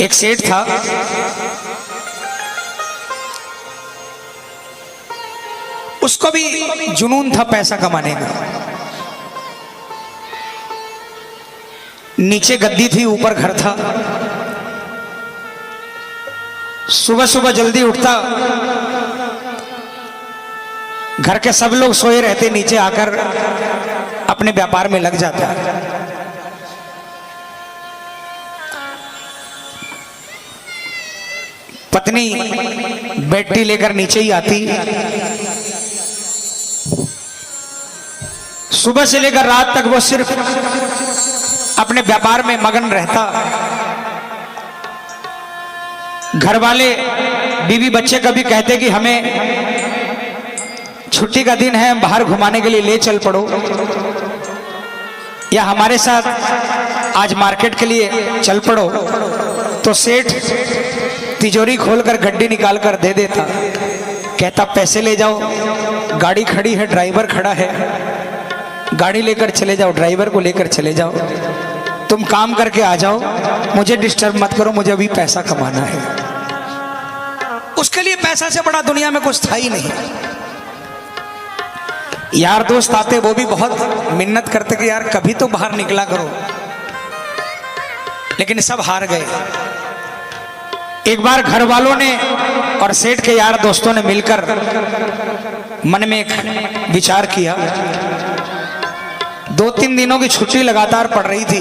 एक सेठ था, उसको भी जुनून था पैसा कमाने का। नीचे गद्दी थी, ऊपर घर था। सुबह सुबह जल्दी उठता, घर के सब लोग सोए रहते, नीचे आकर अपने व्यापार में लग जाता। पत्नी बेटी लेकर नीचे ही आती। सुबह से लेकर रात तक वो सिर्फ अपने व्यापार में मगन रहता। घर वाले बीवी बच्चे कभी कहते कि हमें छुट्टी का दिन है, बाहर घुमाने के लिए ले चल पड़ो, या हमारे साथ आज मार्केट के लिए चल पड़ो, तो सेठ तिजोरी खोलकर गड्डी निकाल कर दे देता। कहता पैसे ले जाओ, गाड़ी खड़ी है, ड्राइवर खड़ा है, गाड़ी लेकर चले जाओ, ड्राइवर को लेकर चले जाओ, तुम काम करके आ जाओ, मुझे डिस्टर्ब मत करो, मुझे अभी पैसा कमाना है। उसके लिए पैसा से बड़ा दुनिया में कुछ था ही नहीं। यार दोस्त आते, वो भी बहुत मिन्नत करते कि यार कभी तो बाहर निकला करो, लेकिन सब हार गए। एक बार घर वालों ने और सेठ के यार दोस्तों ने मिलकर मन में एक विचार किया। 2-3 दिनों की छुट्टी लगातार पड़ रही थी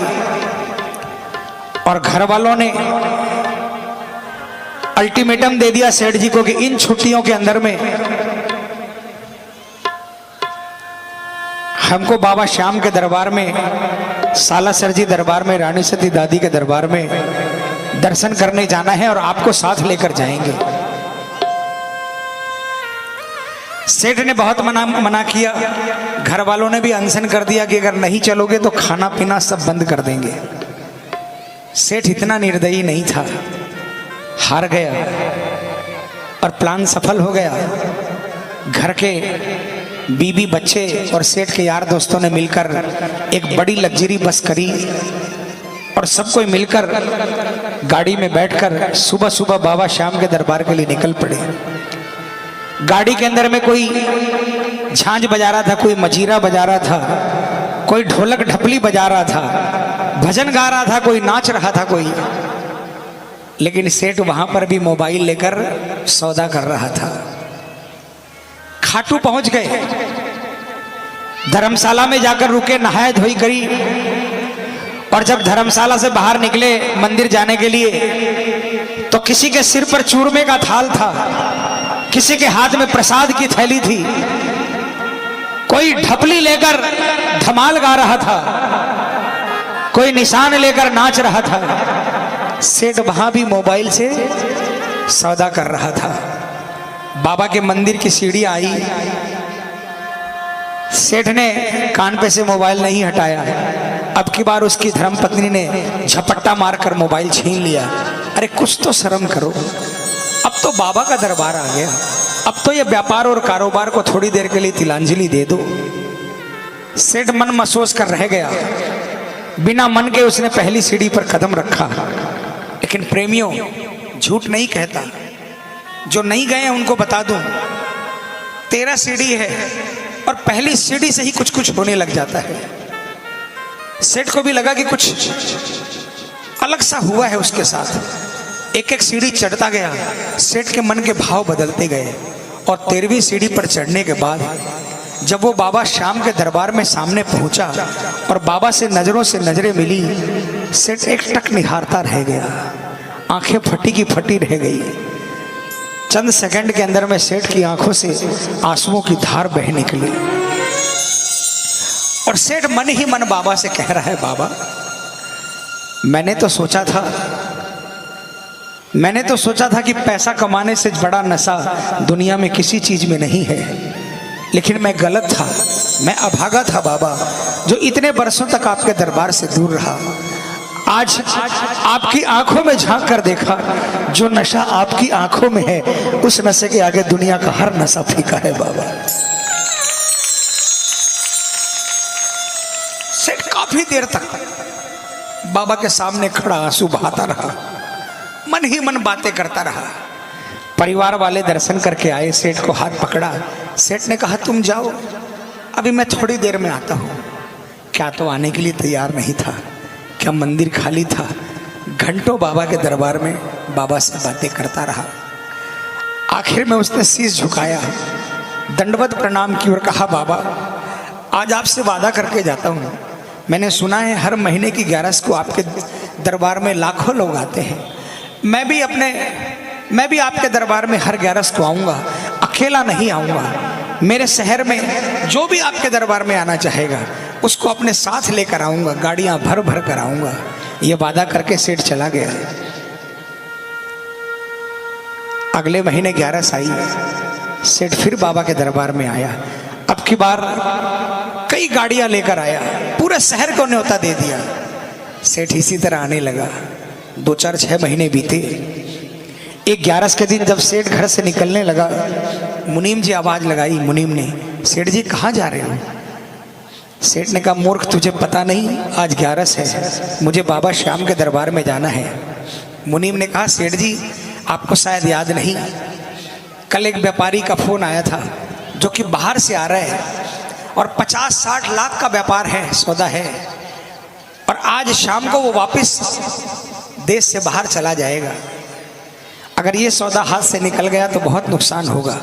और घर वालों ने अल्टीमेटम दे दिया सेठ जी को कि इन छुट्टियों के अंदर में हमको बाबा श्याम के दरबार में, सालासर जी दरबार में, रानी सती दादी के दरबार में दर्शन करने जाना है और आपको साथ लेकर जाएंगे। सेठ ने बहुत मना किया। घर वालों ने भी अनशन कर दिया कि अगर नहीं चलोगे तो खाना पीना सब बंद कर देंगे। सेठ इतना निर्दयी नहीं था, हार गया और प्लान सफल हो गया। घर के बीबी बच्चे और सेठ के यार दोस्तों ने मिलकर एक बड़ी लग्जरी बस करी और सब कोई मिलकर गाड़ी में बैठकर सुबह सुबह बाबा श्याम के दरबार के लिए निकल पड़े। गाड़ी के अंदर में कोई झांझ बजा रहा था, कोई मजीरा बजा रहा था, कोई ढोलक ढपली बजा रहा था, भजन गा रहा था, कोई नाच रहा था कोई। लेकिन सेठ वहां पर भी मोबाइल लेकर सौदा कर रहा था। खाटू पहुंच गए, धर्मशाला में जाकर रुके, नहाया धोई करी और जब धर्मशाला से बाहर निकले मंदिर जाने के लिए तो किसी के सिर पर चूरमे का थाल था, किसी के हाथ में प्रसाद की थैली थी, कोई ढपली लेकर धमाल गा रहा था, कोई निशान लेकर नाच रहा था। सेठ वहां भी मोबाइल से सौदा कर रहा था। बाबा के मंदिर की सीढ़ी आई, सेठ ने कान पे से मोबाइल नहीं हटाया। अब की बार उसकी धर्मपत्नी ने झपट्टा मारकर मोबाइल छीन लिया। अरे कुछ तो शर्म करो, अब तो बाबा का दरबार आ गया, अब तो ये व्यापार और कारोबार को थोड़ी देर के लिए तिलांजलि दे दो। सेठ मन महसूस कर रह गया। बिना मन के उसने पहली सीढ़ी पर कदम रखा। लेकिन प्रेमियों, झूठ नहीं कहता, जो नहीं गए हैं उनको बता दूं, 13 सीढ़ी है और पहली सीढ़ी से ही कुछ कुछ होने लग जाता है। सेठ को भी लगा कि कुछ अलग सा हुआ है उसके साथ। एक एक सीढ़ी चढ़ता गया, सेठ के मन के भाव बदलते गए और 13वीं सीढ़ी पर चढ़ने के बाद जब वो बाबा श्याम के दरबार में सामने पहुंचा और बाबा से नजरों से नजरें मिली, सेठ एक टक निहारता रह गया, आंखें फटी की फटी रह गई। चंद सेकंड के अंदर में सेठ की आंखों से आंसुओं की धार बह निकली और सेठ मन ही मन बाबा से कह रहा है, बाबा मैंने तो सोचा था कि पैसा कमाने से बड़ा नशा दुनिया में किसी चीज में नहीं है, लेकिन मैं गलत था, मैं अभागा था बाबा, जो इतने बरसों तक आपके दरबार से दूर रहा। आज आपकी आंखों में झांक कर देखा, जो नशा आपकी आंखों में है उस नशे के आगे दुनिया का हर नशा फीका है बाबा। सेठ काफी देर तक बाबा के सामने खड़ा आंसू बहाता रहा। मन ही मन बातें करता रहा। परिवार वाले दर्शन करके आए, सेठ को हाथ पकड़ा। सेठ ने कहा तुम जाओ, अभी मैं थोड़ी देर में आता हूँ। क्या तो आने के लिए तैयार नहीं था, क्या मंदिर खाली था। घंटों बाबा के दरबार में बाबा से बातें करता रहा। आखिर में उसने शीश झुकाया, दंडवत प्रणाम की और कहा बाबा आज आपसे वादा करके जाता हूँ। मैंने सुना है हर महीने की 11 को आपके दरबार में लाखों लोग आते हैं। मैं भी आपके दरबार में हर 11 को आऊँगा, अकेला नहीं आऊँगा। मेरे शहर में जो भी आपके दरबार में आना चाहेगा उसको अपने साथ लेकर आऊँगा, गाड़ियाँ भर भर कर आऊँगा। ये वादा करके सेठ चला गया। अगले महीने 11 आई, सेठ फिर बाबा के दरबार में आया। अब की बार कई गाड़ियां लेकर आया, पूरे शहर को न्योता दे दिया। सेठ इसी तरह आने लगा। 2 4 6 महीने बीते। एक 11 के दिन जब सेठ घर से निकलने लगा, मुनीम जी आवाज लगाई। मुनीम ने, सेठ जी कहाँ जा रहे हो? सेठ ने कहा मूर्ख तुझे पता नहीं आज 11 है, मुझे बाबा श्याम के दरबार में जाना है। मुनीम ने कहा सेठ जी आपको शायद याद नहीं, कल एक व्यापारी का फोन आया था जो कि बाहर से आ रहा है और 50-60 लाख का व्यापार है, सौदा है, और आज शाम को वो वापस देश से बाहर चला जाएगा। अगर ये सौदा हाथ से निकल गया तो बहुत नुकसान होगा।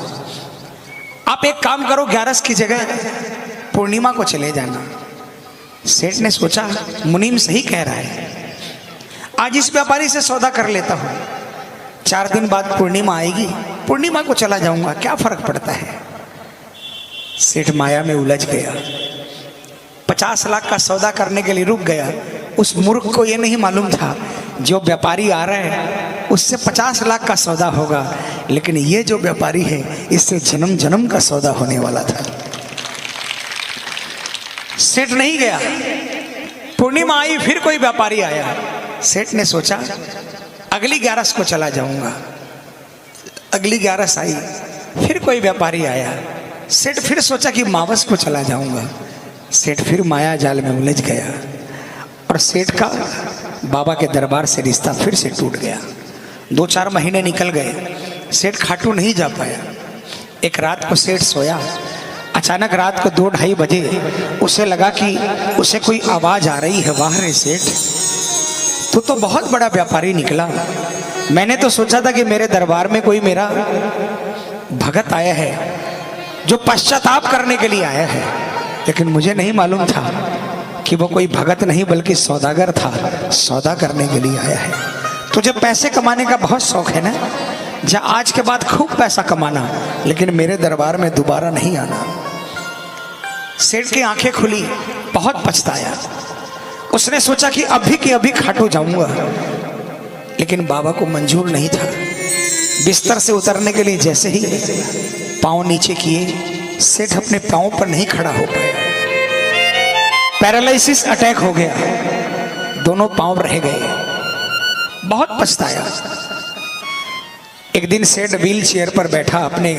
आप एक काम करो, 11 की जगह पूर्णिमा को चले जाना। सेठ ने सोचा मुनीम सही कह रहा है, आज इस व्यापारी से सौदा कर लेता हूं। 4 दिन बाद पूर्णिमा आएगी, पूर्णिमा को चला जाऊंगा, क्या फर्क पड़ता है। सेठ माया में उलझ गया। 50 लाख का सौदा करने के लिए रुक गया। उस मूर्ख को यह नहीं मालूम था जो व्यापारी आ रहा है उससे 50 लाख का सौदा होगा, लेकिन ये जो व्यापारी है इससे जन्म जन्म का सौदा होने वाला था। सेठ नहीं गया। पूर्णिमा आई, फिर कोई व्यापारी आया। सेठ ने सोचा अगली 11 को चला जाऊंगा। अगली 11 आई, फिर कोई व्यापारी आया। सेठ फिर सोचा कि मावस को चला जाऊंगा। सेठ फिर माया जाल में उलझ गया और सेठ का बाबा के दरबार से रिश्ता फिर से टूट गया। 2 4 महीने निकल गए, सेठ खाटू नहीं जा पाया। एक रात को सेठ सोया, अचानक रात को 2 2:30 बजे उसे लगा कि उसे कोई आवाज आ रही है। वाह रे सेठ, तू तो बहुत बड़ा व्यापारी निकला। मैंने तो सोचा था कि मेरे दरबार में कोई मेरा भगत आया है जो पश्चाताप करने के लिए आया है, लेकिन मुझे नहीं मालूम था कि वो कोई भगत नहीं बल्कि सौदागर था, सौदा करने के लिए आया है। तुझे पैसे कमाने का बहुत शौक है ना, जा आज के बाद खूब पैसा कमाना, लेकिन मेरे दरबार में दोबारा नहीं आना। सेठ की आंखें खुली, बहुत पछताया। उसने सोचा कि अभी के अभी खाटू जाऊंगा, लेकिन बाबा को मंजूर नहीं था। बिस्तर से उतरने के लिए जैसे ही पांव नीचे किए, सेठ अपने पांव पर नहीं खड़ा हो पाया। पैरालिसिस अटैक हो गया, दोनों पांव रह गए। बहुत पछताया। एक दिन सेठ व्हील चेयर पर बैठा अपने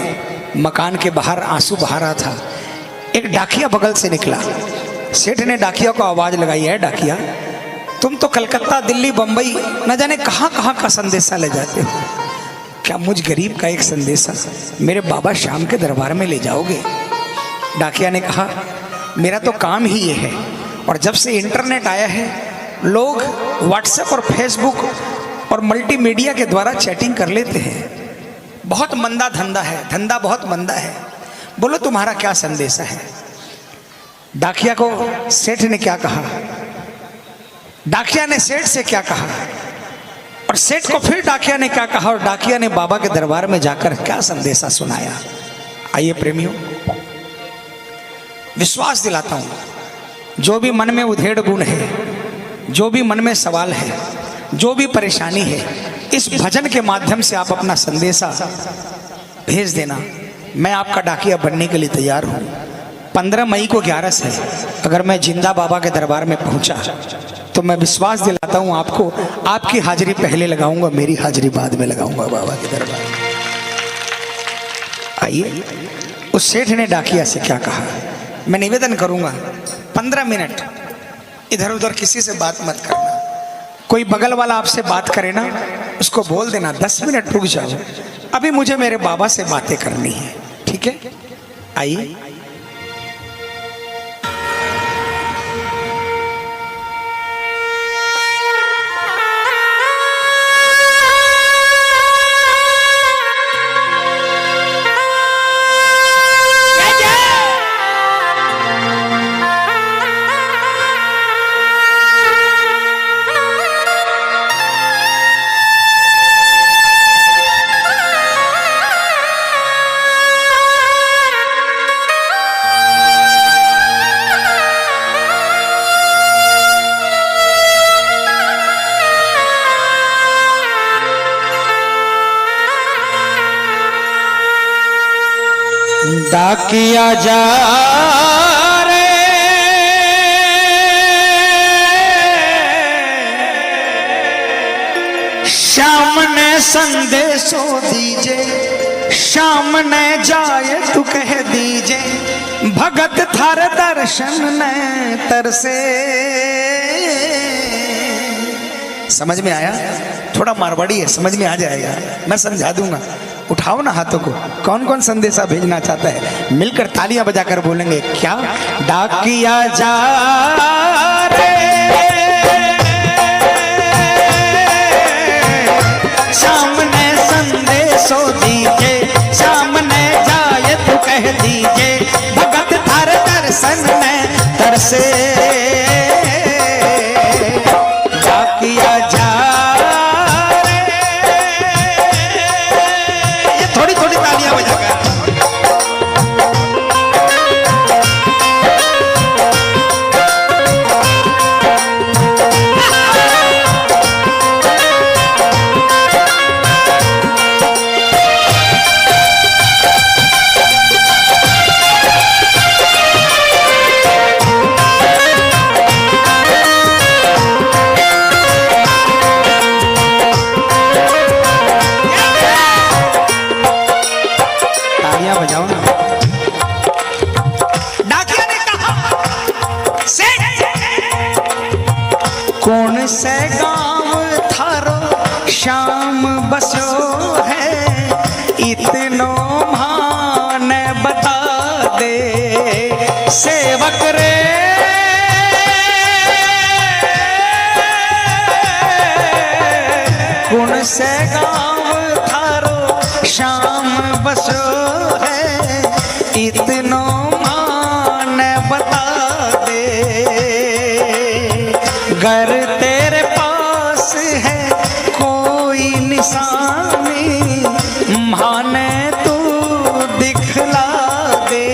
मकान के बाहर आंसू बहा रहा था। एक डाकिया बगल से निकला। सेठ ने डाकिया को आवाज लगाई, है डाकिया, तुम तो कलकत्ता, दिल्ली, बंबई न जाने कहां कहां का संदेशा ले जाते हो, क्या मुझ गरीब का एक संदेशा मेरे बाबा श्याम के दरबार में ले जाओगे? डाकिया ने कहा मेरा तो काम ही ये है, और जब से इंटरनेट आया है लोग व्हाट्सएप और फेसबुक और मल्टीमीडिया के द्वारा चैटिंग कर लेते हैं। बहुत मंदा धंधा है, धंधा बहुत मंदा है। बोलो तुम्हारा क्या संदेशा है? डाकिया को सेठ ने क्या कहा, डाकिया ने सेठ से क्या कहा, और सेठ को फिर डाकिया ने क्या कहा, और डाकिया ने बाबा के दरबार में जाकर क्या संदेशा सुनाया। आइए प्रेमियों, विश्वास दिलाता हूं, जो भी मन में उधेड़ गुण है, जो भी मन में सवाल है, जो भी परेशानी है, इस भजन के माध्यम से आप अपना संदेशा भेज देना। मैं आपका डाकिया बनने के लिए तैयार हूं। 15 मई को 11 है। अगर मैं जिंदा बाबा के दरबार में पहुंचा तो मैं विश्वास दिलाता हूं आपको, आपकी हाजिरी पहले लगाऊंगा, मेरी हाजिरी बाद में लगाऊंगा बाबा के दरबार में। आइए, उस सेठ ने डाकिया से क्या कहा। मैं निवेदन करूंगा 15 मिनट इधर उधर किसी से बात मत करना, कोई बगल वाला आपसे बात करे ना, उसको बोल देना 10 मिनट रुक जाओ, अभी मुझे मेरे बाबा से बातें करनी है, ठीक है? आइए। डाकिया जा रे शाम ने संदेशो दीजे, शाम ने जाए तू कह दीजे, भगत थार दर्शन ने तरसे। समझ में आया? थोड़ा मारवाड़ी है, समझ में आ जाएगा, मैं समझा दूंगा। उठाओ ना हाथों को, कौन कौन संदेशा भेजना चाहता है? मिलकर तालियां बजाकर बोलेंगे क्या? डाकिया जा रे सामने संदेशो दीजे, सामने जाए तू कह दीजे, भगत थार दर्शन में तरसे। डाकिया जा बजाओ ना। डाकिया ने कहा कौन से गांव थारो शाम बसो है, इतनो मान बता दे सेवक रे। कौन से गांव थारो शाम बसो है, इतनो मान बता दे। घर तेरे पास है कोई निशानी, माने तू दिखला दे।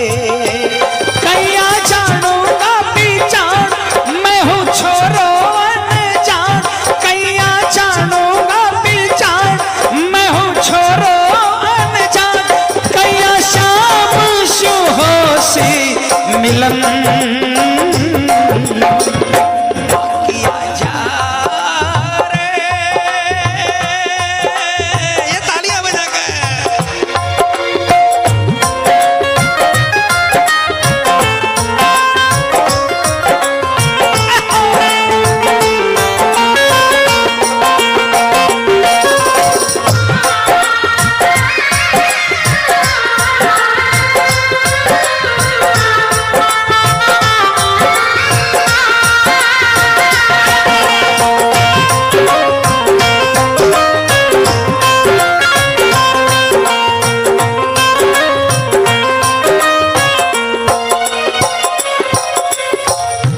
कैया जानूंगा पहचान मैं हूँ छोरो अनजान, कैया जानूंगा पहचान मैं हूँ छोरो अनजान, कैया शाम शुहोसी मिलन।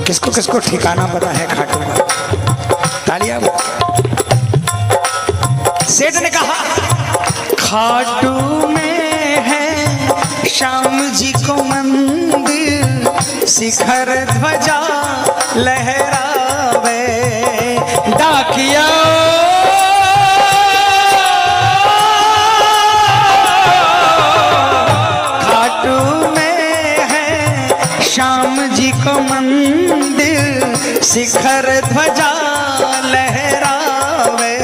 किसको किसको ठिकाना पता है खाटू का? तालियां। सेठ ने कहा खाटू में है श्याम जी को मंदिर, शिखर ध्वजा लहरावे। डाकिया खाटू में है श्याम जी को मंदिर, शिखर ध्वजा लहरावे।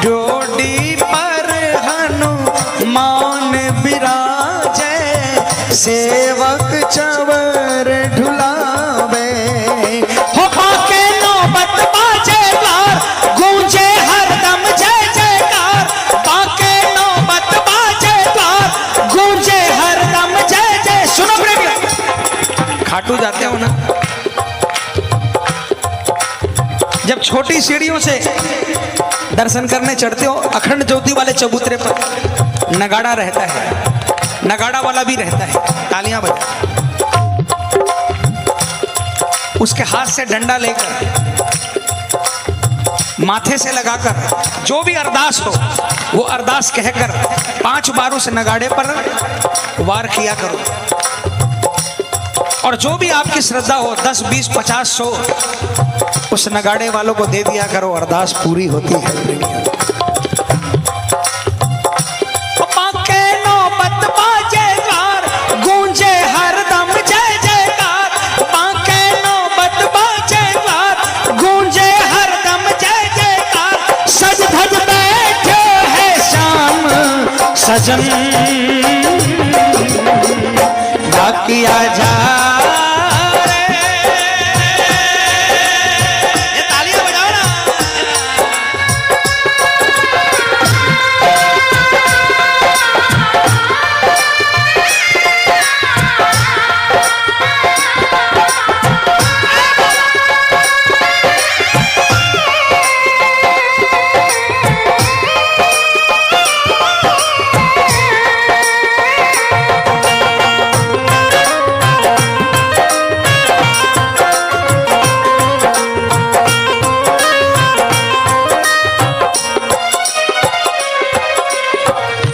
डोडी पर हनुमान विराजे, सेवक चवर ढुलावे। हो के नौबत जब छोटी सीढ़ियों से दर्शन करने चढ़ते हो, अखंड ज्योति वाले चबूतरे पर नगाड़ा रहता है, नगाड़ा वाला भी रहता है, तालियां बजा, उसके हाथ से डंडा लेकर माथे से लगाकर जो भी अरदास हो वो अरदास कहकर 5 बार उस नगाड़े पर वार किया करो, और जो भी आपकी श्रद्धा हो 10, 20, 50, 100 उस नगाड़े वालों को दे दिया करो, अरदास पूरी होती है। गूंजे हरदम जय जयकार, बांके नौबत बाजेदार, गूंजे हरदम जय जयकार, सज धज बैठे है श्याम सजन, डाकिया जा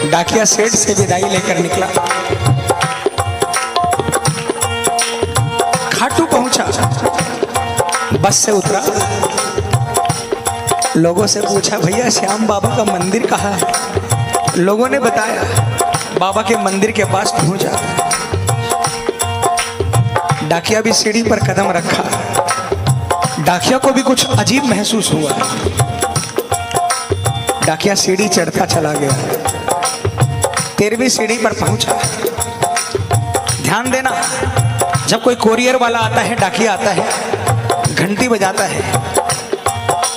डाकिया सेठ से विदाई लेकर निकला, खाटू पहुंचा, बस से उतरा, लोगों से पूछा भैया श्याम बाबा का मंदिर कहाँ है? लोगों ने बताया बाबा के मंदिर के पास पहुंचा। डाकिया भी सीढ़ी पर कदम रखा, डाकिया को भी कुछ अजीब महसूस हुआ, डाकिया सीढ़ी चढ़ता चला गया, 13वीं सीढ़ी पर पहुंचा। ध्यान देना, जब कोई कोरियर वाला आता है, डाकिया आता है, घंटी बजाता है,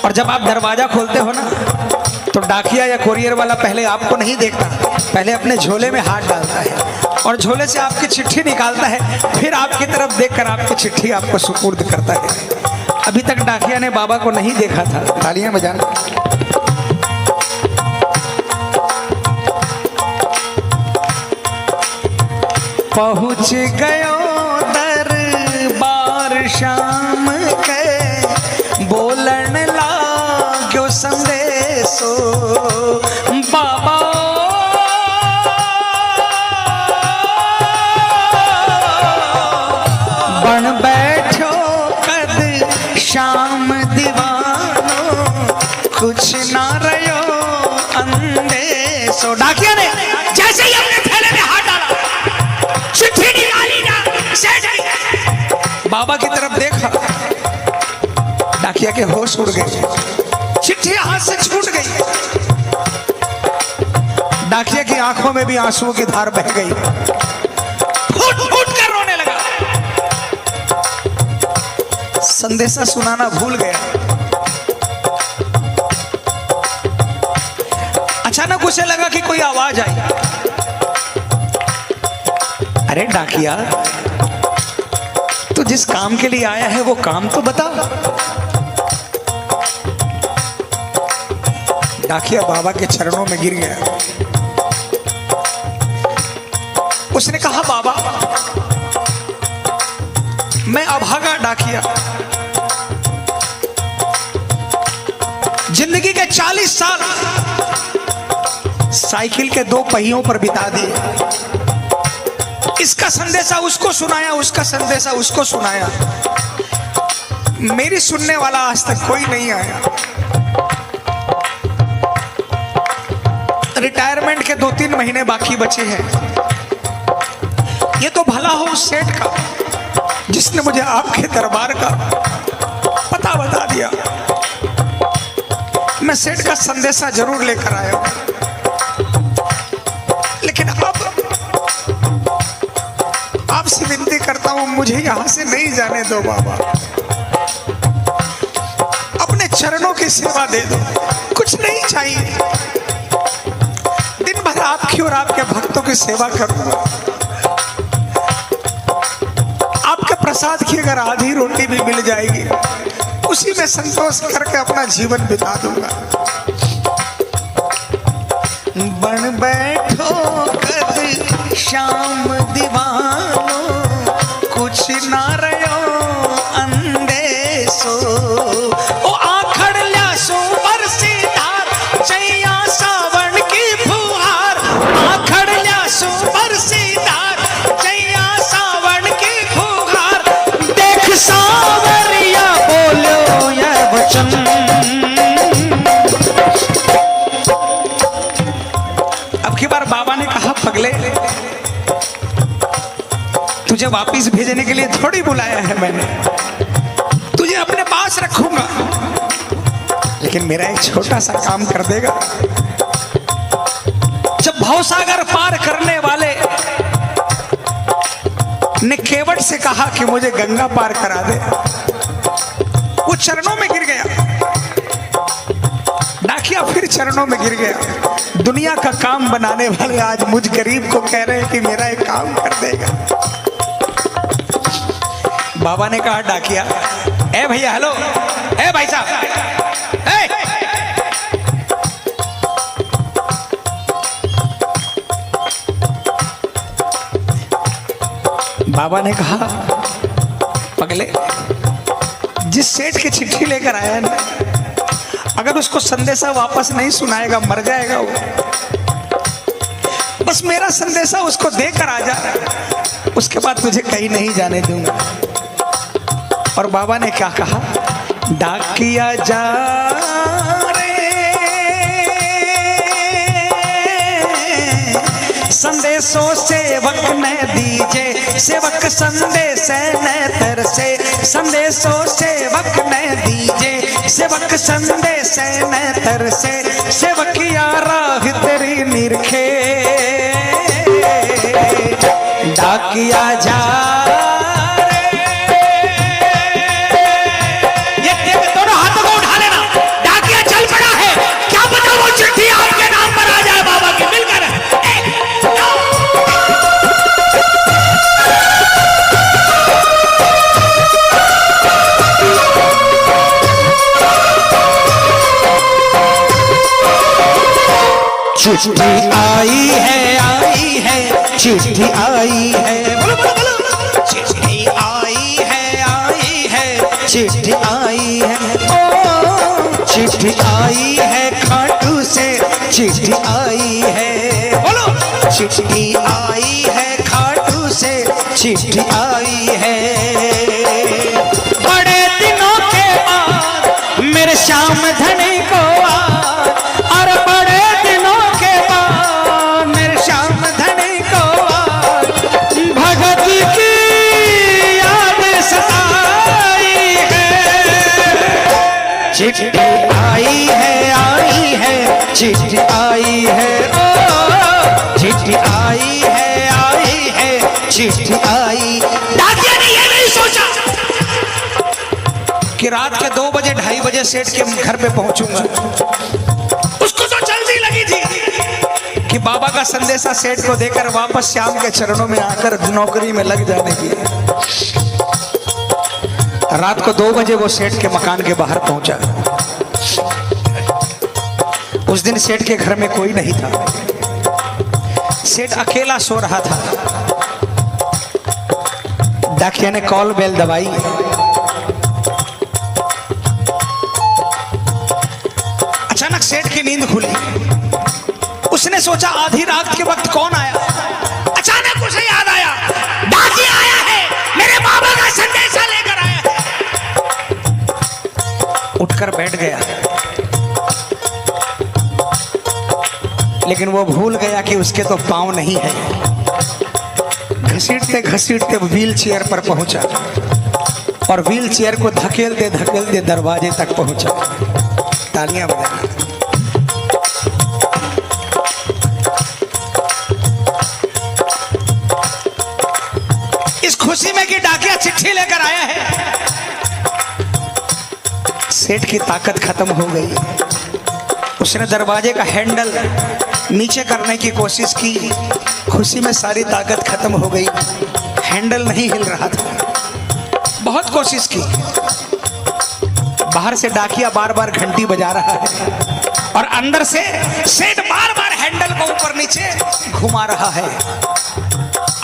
और जब आप दरवाजा खोलते हो ना तो डाकिया या कोरियर वाला पहले आपको नहीं देखता, पहले अपने झोले में हाथ डालता है और झोले से आपकी चिट्ठी निकालता है, फिर आपकी तरफ देखकर आपकी चिट्ठी आपको सुपुर्द करता है। अभी तक डाकिया ने बाबा को नहीं देखा था, तालियां बजाना। पहुँच गयो दरबार श्याम के, बोलन लाग्यो संदेशो, बाबा बन बैठो कद श्याम दीवानो, कुछ ना रयो अंदेशो। डाकिया ने जैसे ही अपने थैले में हाथ डाला, चिट्ठी निकाली ना, बाबा की तरफ देखा, डाकिया के होश उड़ गए, चिट्ठी हाथ से छूट गई, डाकिया की आंखों में भी आंसुओं की धार बह गई, फूट फूट कर रोने लगा, संदेशा सुनाना भूल गया। अचानक उसे लगा कि कोई आवाज आई, अरे डाकिया, तू जिस काम के लिए आया है वो काम तो बता। डाकिया बाबा के चरणों में गिर गया, उसने कहा बाबा, मैं अभागा डाकिया, जिंदगी के 40 साल साइकिल के 2 पहियों पर बिता दिए, इसका संदेशा उसको सुनाया, उसका संदेशा उसको सुनाया, मेरी सुनने वाला आज तक कोई नहीं आया। रिटायरमेंट के 2-3 महीने बाकी बचे हैं, ये तो भला हो उस सेठ का जिसने मुझे आपके दरबार का पता बता दिया। मैं सेठ का संदेशा जरूर लेकर आया हूं, लेकिन अब आपसे विनती करता हूं, मुझे यहां से नहीं जाने दो बाबा, अपने चरणों की सेवा दे दो, कुछ नहीं चाहिए, दिन भर आपकी और आपके भक्तों की सेवा करूंगा, आपके प्रसाद की अगर आधी रोटी भी मिल जाएगी उसी में संतोष करके अपना जीवन बिता दूंगा। बन बैठो कद शाम दीवानो, कुछ ना रहो अंदेशो। ओ आखड़ ल्यासो बरसीदार, चैया सावन की फुहार। आखड़ ल्यासो बरसीदार, चैया सावन की फुहार। देख सावरिया बोलो यह वचन। अब की बार बाबा ने कहा, पगले तुझे वापिस भेजने के लिए थोड़ी बुलाया है मैंने, तुझे अपने पास रखूंगा, लेकिन मेरा एक छोटा सा काम कर देगा। जब भवसागर पार करने वाले ने केवट से कहा कि मुझे गंगा पार करा दे, वो चरणों में गिर गया। डाकिया फिर चरणों में गिर गया। दुनिया का काम बनाने वाले आज मुझ गरीब को कह रहे हैं कि मेरा एक काम कर देगा। बाबा ने कहा, डाकिया, ए भैया, हेलो, ए भाई साहब, बाबा ने कहा, पगले, जिस सेठ की चिट्ठी लेकर आया है ना, अगर उसको संदेशा वापस नहीं सुनाएगा मर जाएगा वो। बस मेरा संदेशा उसको देकर आ जा, उसके बाद तुझे कहीं नहीं जाने दूंगा। और बाबा ने क्या कहा, डाकिया जा रे, संदेशों सेवक ने दीजे, सेवक संदेश न तरसे। संदेशों सेवक ने दीजे, सेवक संदेश न तरसे। सेवकिया राह तेरी निरखे, डाकिया जा। चिट्ठी आई है, चिट्ठी आई है, बोलो बोलो बोलो। चिट्ठी आई है, चिट्ठी आई है, ओ चिट्ठी आई है खाटू से, चिट्ठी आई है, बोलो। चिट्ठी आई है खाटू से, चिट्ठी आई है। बड़े दिनों के बाद मेरे श्याम धनी को और बड़े चिट्ठी आई है, चिट्ठी आई है, ओ चिट्ठी आई है, चिट्ठी आई। डाकिया ने ये नहीं सोचा कि रात के 2 बजे 2:30 बजे सेठ के घर पे पहुंचूंगा। उसको तो जल्दी लगी थी कि बाबा का संदेशा सेठ को देकर वापस श्याम के चरणों में आकर नौकरी में लग जाने की। रात को 2 बजे वो सेठ के मकान के बाहर पहुंचा। उस दिन सेठ के घर में कोई नहीं था, सेठ अकेला सो रहा था। डाकिया ने कॉल बेल दबाई। अचानक सेठ की नींद खुली। उसने सोचा आधी रात के वक्त कौन आया। अचानक उसे याद आया, डाकिया आया है, मेरे बाबा का संदेशा लेकर आया है। उठकर बैठ गया, लेकिन वो भूल गया कि उसके तो पांव नहीं है। घसीटते घसीटते व्हील चेयर पर पहुंचा और व्हील चेयर को धकेलते धकेलते दरवाजे तक पहुंचा। तालियां बजाना। इस खुशी में कि डाकिया चिट्ठी लेकर आया है, सेठ की ताकत खत्म हो गई। उसने दरवाजे का हैंडल नीचे करने की कोशिश की, खुशी में सारी ताकत खत्म हो गई। हैंडल नहीं हिल रहा था। बहुत कोशिश की, बाहर से डाकिया बार बार घंटी बजा रहा है और अंदर से सेठ बार बार हैंडल को ऊपर नीचे घुमा रहा है।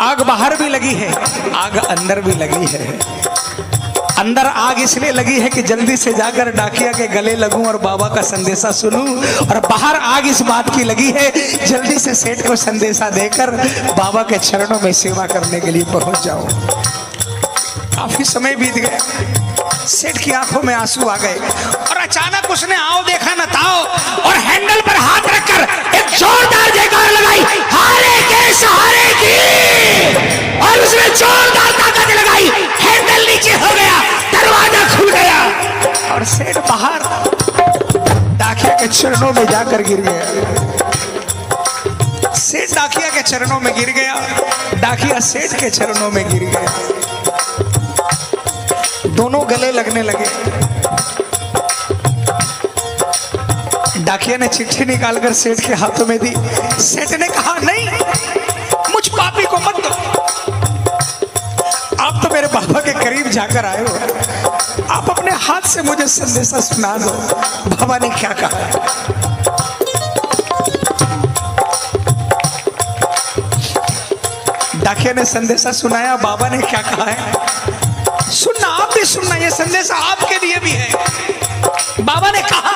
आग बाहर भी लगी है, आग अंदर भी लगी है। अंदर आग इसलिए लगी है कि जल्दी से जाकर डाकिया के गले लगूं और बाबा का संदेशा सुनूं, और बाहर आग इस बात की लगी है जल्दी से सेठ को संदेशा देकर बाबा के चरणों में सेवा करने के लिए पहुंच जाऊं। काफी समय बीत गया, सेठ की आंखों में आंसू आ गए और अचानक उसने आओ देखा न ताओ और हैंडल पर हाथ रखकर एक जोरदार जयकार लगाई, हारे के सहारे की, और उसने जोरदार ताकत लगाई, हैंडल नीचे हो गया, दरवाजा खुल गया और सेठ बाहर डाकिया के चरणों में जाकर गिर गया। सेठ डाकिया के चरणों में गिर गया, डाकिया सेठ के चरणों में गिर गया। दोनों गले लगने लगे। डाकिया ने चिट्ठी निकालकर सेठ के हाथों में दी। सेठ ने कहा, नहीं, मुझ पापी को मत दो, आप तो मेरे बाबा के करीब जाकर आए हो, आप अपने हाथ से मुझे संदेशा सुना दो। बाबा ने क्या कहा? डाकिया ने संदेशा सुनाया। बाबा ने क्या कहा है सुनना, आप भी सुनना, ये संदेशा आपके लिए भी है। बाबा ने कहा,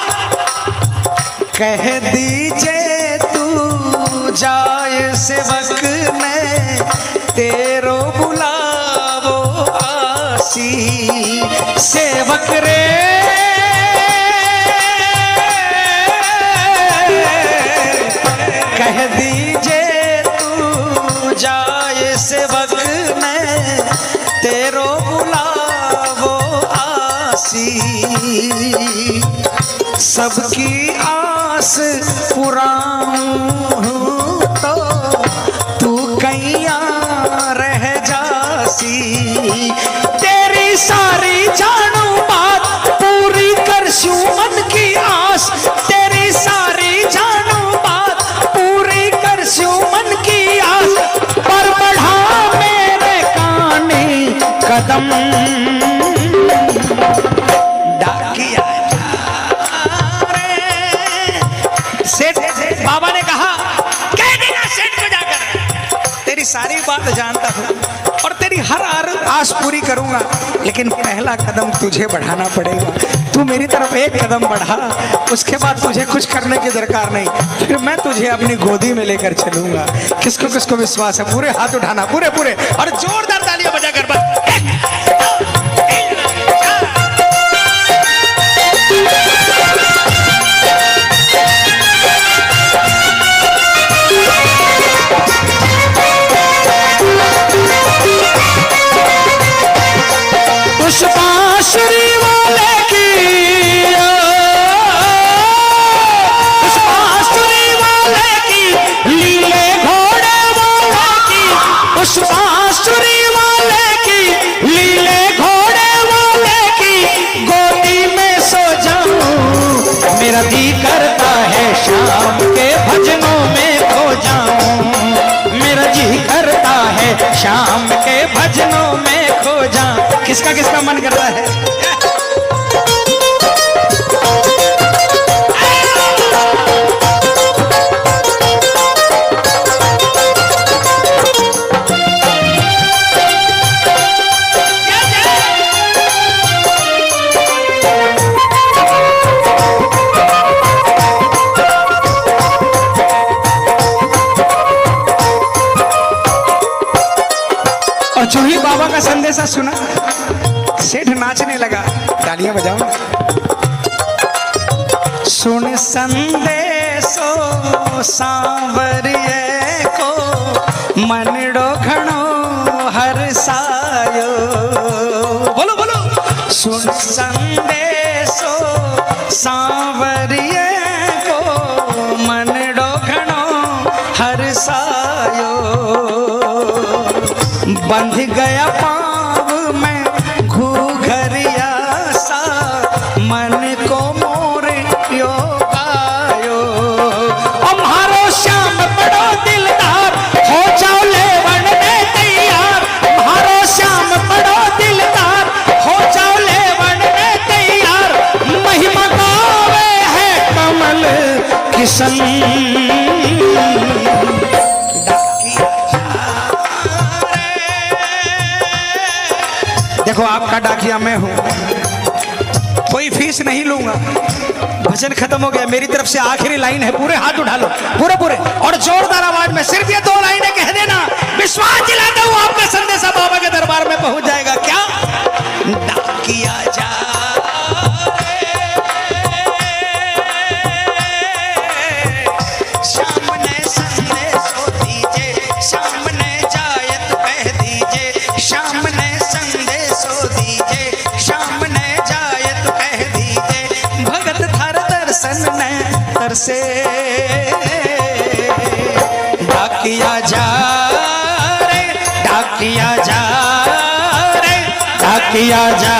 कह दीजिए तू जाए सेवक ने तेरो बुलावो आसी, सेवक रे कह दीजिए तू जाए सेवक ने तेरो बुलावो आसी, सबकी आस पुराऊं तो तू कैया रह जासी, तेरी सारी जानू बात पूरी करसूं मन की आस, तेरी सारी जानू बात पूरी करसूं मन की आस, पर बढ़ा मेरे काने कदम डाकिया रे। सेठ बाबा ने कहा, कह देना सेठ को जाकर, तेरी सारी बात जानता हूं और तेरी हर आस पूरी करूंगा, लेकिन पहला कदम तुझे बढ़ाना पड़ेगा। तू मेरी तरफ एक कदम बढ़ा, उसके बाद तुझे कुछ करने की दरकार नहीं, फिर मैं तुझे अपनी गोदी में लेकर चलूंगा। किसको किसको विश्वास है? पूरे हाथ उठाना, पूरे पूरे, और जोरदार तालियां बजाकर बस। पुष्पांजलि वाले की, पुष्पांजलि वाले की, लीले घोड़े वाले की, पुष्पांजलि वाले की, लीले घोड़े वाले की, गोदी में सो जाऊं, मेरा दिल करता है शाम के भजनों में खो जाऊं, मेरा जी करता है शाम के भजनों में खो जाऊं। किसका किसका मन करता है? और जो ही बाबा का संदेशा सुना, सेठ नाचने लगा। तालियां बजाओ। सुन संदेशो सांवरिये को, मनडो घणो हरसायो, बोलो बोलो। सुन संदेशो सांवरिये को, मनडो घणो हरसायो, बंध गया पाँव में घूघरिया सा, मन को मोर यो गायो, हमारो श्याम बड़ो दिलदार, हो जाओ लेवन में तैयार, हमारो श्याम बड़ो दिलदार, हो जाओ लेवन में तैयार, किशन देखो आपका डाकिया मैं हूं, कोई फीस नहीं लूंगा। भजन खत्म हो गया, मेरी तरफ से आखिरी लाइन है, पूरे हाथ उठा लो, पूरे पूरे और जोरदार आवाज में सिर्फ ये 2 लाइनें कह देना, विश्वास दिलाता हूं आपका संदेशा बाबा के दरबार में पहुंच जाएगा। क्या डाकिया जा सामने संदेशो दीजे, सामने जायत कह दीजे, सामने संदेशो दीजे, सामने जायत कह दीजे, भगत थर दर्शन में तरसे। डाकिया जा रे, डाकिया जा रे, डाकिया जा